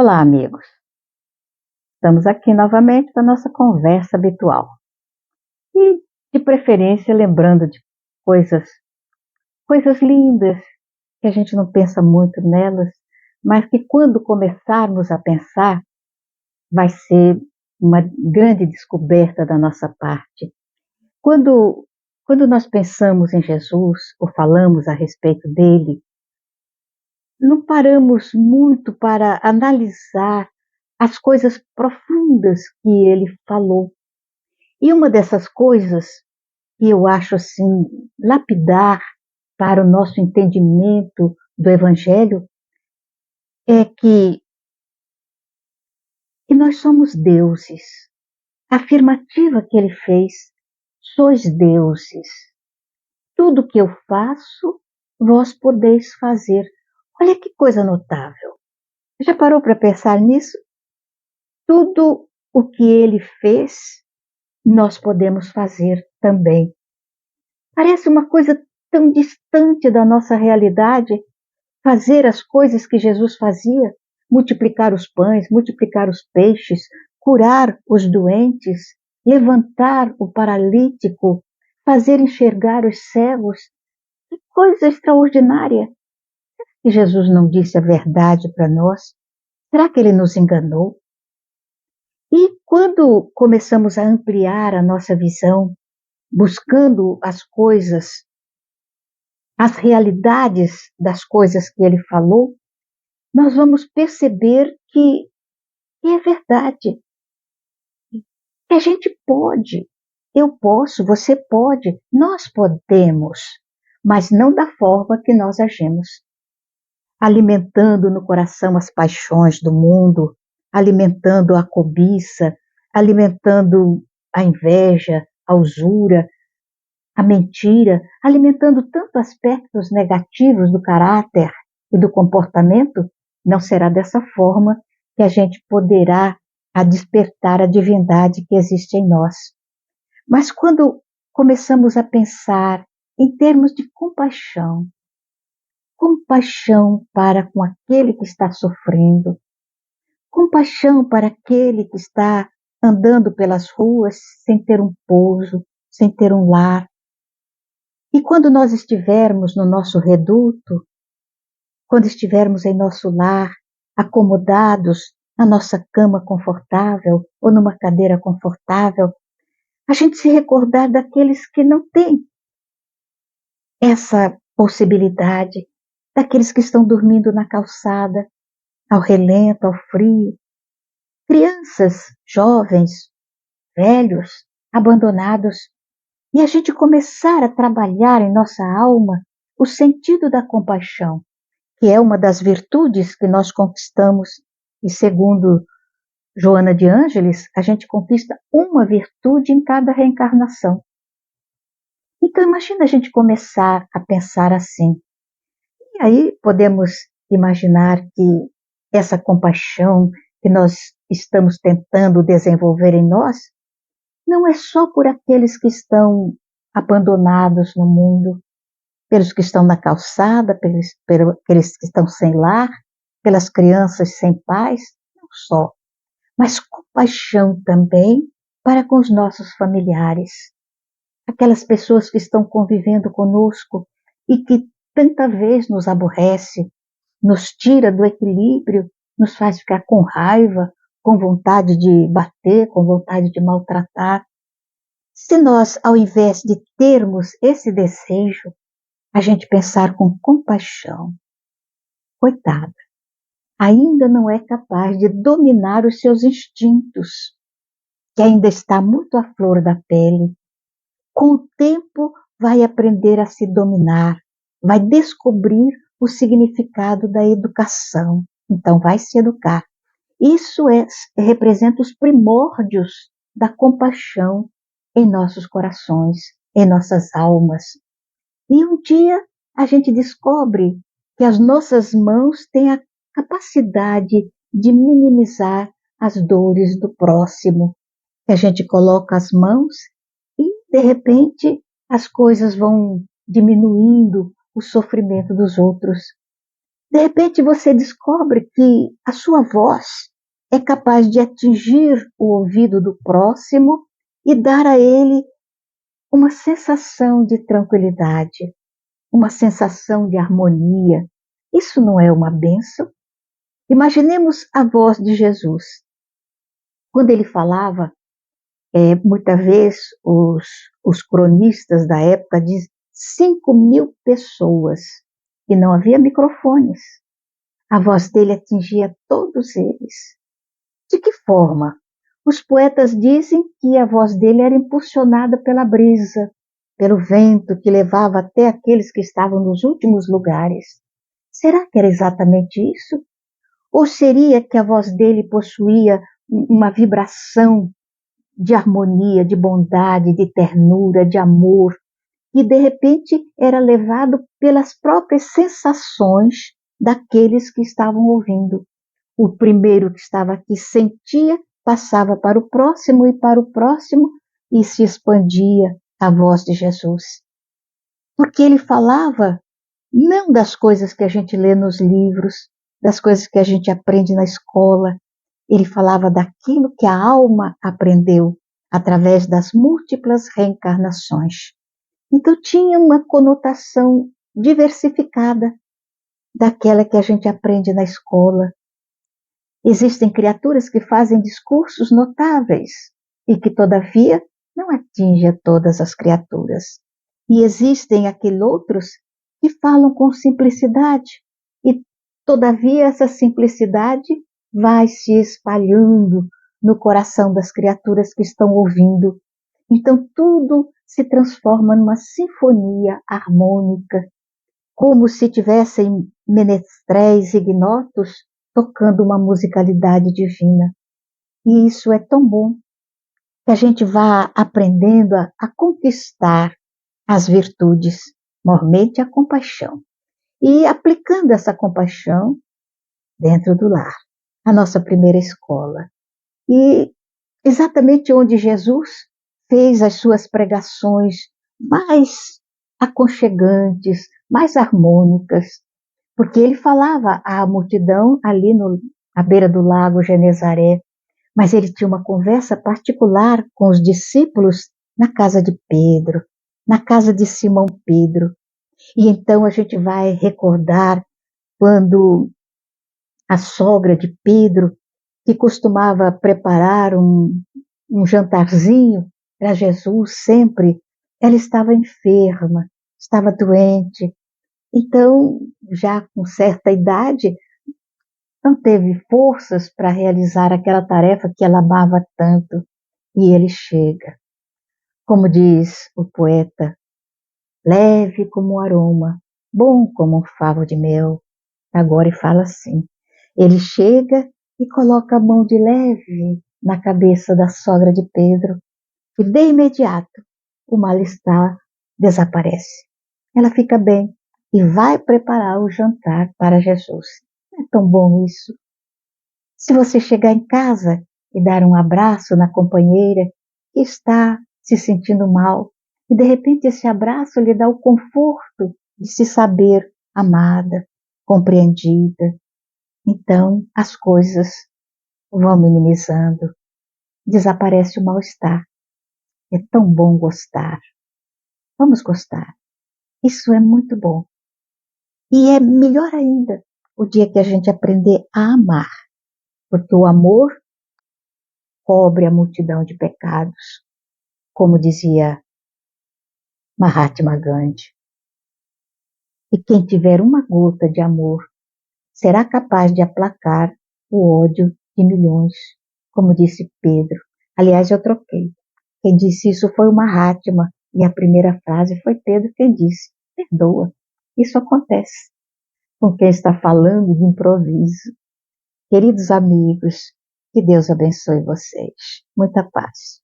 Olá, amigos. Estamos aqui novamente para a nossa conversa habitual. E, de preferência, lembrando de coisas, coisas lindas, que a gente não pensa muito nelas, mas que quando começarmos a pensar, vai ser uma grande descoberta da nossa parte. Quando, quando nós pensamos em Jesus, ou falamos a respeito dele, não paramos muito para analisar as coisas profundas que ele falou. E uma dessas coisas que eu acho assim lapidar para o nosso entendimento do Evangelho é que nós somos deuses. A afirmativa que ele fez, sois deuses. Tudo que eu faço, vós podeis fazer. Olha que coisa notável. Já parou para pensar nisso? Tudo o que ele fez, nós podemos fazer também. Parece uma coisa tão distante da nossa realidade, fazer as coisas que Jesus fazia, multiplicar os pães, multiplicar os peixes, curar os doentes, levantar o paralítico, fazer enxergar os cegos. Que coisa extraordinária! E Jesus não disse a verdade para nós? Será que ele nos enganou? E quando começamos a ampliar a nossa visão, buscando as coisas, as realidades das coisas que ele falou, nós vamos perceber que é verdade, que a gente pode, eu posso, você pode, nós podemos, mas não da forma que nós agimos, alimentando no coração as paixões do mundo, alimentando a cobiça, alimentando a inveja, a usura, a mentira, alimentando tanto aspectos negativos do caráter e do comportamento. Não será dessa forma que a gente poderá despertar a divindade que existe em nós. Mas quando começamos a pensar em termos de compaixão, compaixão para com aquele que está sofrendo, compaixão para aquele que está andando pelas ruas sem ter um pouso, sem ter um lar. E quando nós estivermos no nosso reduto, quando estivermos em nosso lar, acomodados na nossa cama confortável ou numa cadeira confortável, a gente se recordar daqueles que não têm essa possibilidade, daqueles que estão dormindo na calçada, ao relento, ao frio, crianças, jovens, velhos, abandonados, e a gente começar a trabalhar em nossa alma o sentido da compaixão, que é uma das virtudes que nós conquistamos, e segundo Joana de Ângeles, a gente conquista uma virtude em cada reencarnação. Então imagina a gente começar a pensar assim. E aí podemos imaginar que essa compaixão que nós estamos tentando desenvolver em nós, não é só por aqueles que estão abandonados no mundo, pelos que estão na calçada, pelos que estão sem lar, pelas crianças sem pais, não só, mas compaixão também para com os nossos familiares, aquelas pessoas que estão convivendo conosco e que tanta vez nos aborrece, nos tira do equilíbrio, nos faz ficar com raiva, com vontade de bater, com vontade de maltratar. Se nós, ao invés de termos esse desejo, a gente pensar com compaixão, coitada, ainda não é capaz de dominar os seus instintos, que ainda está muito à flor da pele. Com o tempo vai aprender a se dominar, vai descobrir o significado da educação, então vai se educar. Isso representa os primórdios da compaixão em nossos corações, em nossas almas. E um dia a gente descobre que as nossas mãos têm a capacidade de minimizar as dores do próximo. Que a gente coloca as mãos e, de repente, as coisas vão diminuindo o sofrimento dos outros. De repente você descobre que a sua voz é capaz de atingir o ouvido do próximo e dar a ele uma sensação de tranquilidade, uma sensação de harmonia. Isso não é uma bênção? Imaginemos a voz de Jesus. Quando ele falava, muitas vezes os cronistas da época dizem 5.000 pessoas e não havia microfones. A voz dele atingia todos eles. De que forma? Os poetas dizem que a voz dele era impulsionada pela brisa, pelo vento que levava até aqueles que estavam nos últimos lugares. Será que era exatamente isso? Ou seria que a voz dele possuía uma vibração de harmonia, de bondade, de ternura, de amor, e de repente era levado pelas próprias sensações daqueles que estavam ouvindo? O primeiro que estava aqui sentia, passava para o próximo e para o próximo, e se expandia a voz de Jesus. Porque ele falava não das coisas que a gente lê nos livros, das coisas que a gente aprende na escola. Ele falava daquilo que a alma aprendeu através das múltiplas reencarnações. Então tinha uma conotação diversificada daquela que a gente aprende na escola. Existem criaturas que fazem discursos notáveis e que, todavia, não atingem a todas as criaturas. E existem aqueles outros que falam com simplicidade e, todavia, essa simplicidade vai se espalhando no coração das criaturas que estão ouvindo. Então, tudo se transforma numa sinfonia harmônica, como se tivessem menestréis ignotos tocando uma musicalidade divina. E isso é tão bom, que a gente vá aprendendo a conquistar as virtudes, mormente a compaixão, e aplicando essa compaixão dentro do lar, a nossa primeira escola. E exatamente onde Jesus fez as suas pregações mais aconchegantes, mais harmônicas, porque ele falava à multidão ali à beira do lago Genezaré, mas ele tinha uma conversa particular com os discípulos na casa de Pedro, na casa de Simão Pedro. E então a gente vai recordar quando a sogra de Pedro, que costumava preparar um jantarzinho para Jesus sempre, ela estava enferma, estava doente. Então, já com certa idade, não teve forças para realizar aquela tarefa que ela amava tanto. E ele chega, como diz o poeta, leve como um aroma, bom como um favo de mel. Agora ele fala assim, ele chega e coloca a mão de leve na cabeça da sogra de Pedro, e de imediato o mal-estar desaparece. Ela fica bem e vai preparar o jantar para Jesus. Não é tão bom isso? Se você chegar em casa e dar um abraço na companheira que está se sentindo mal, e de repente esse abraço lhe dá o conforto de se saber amada, compreendida, então as coisas vão minimizando, desaparece o mal-estar. É tão bom gostar. Vamos gostar. Isso é muito bom. E é melhor ainda o dia que a gente aprender a amar, porque o amor cobre a multidão de pecados, como dizia Mahatma Gandhi. E quem tiver uma gota de amor será capaz de aplacar o ódio de milhões, como disse Pedro. Aliás, eu troquei. Quem disse isso foi o Mahatma, e a primeira frase foi Pedro quem disse, perdoa. Isso acontece com quem está falando de improviso. Queridos amigos, que Deus abençoe vocês. Muita paz.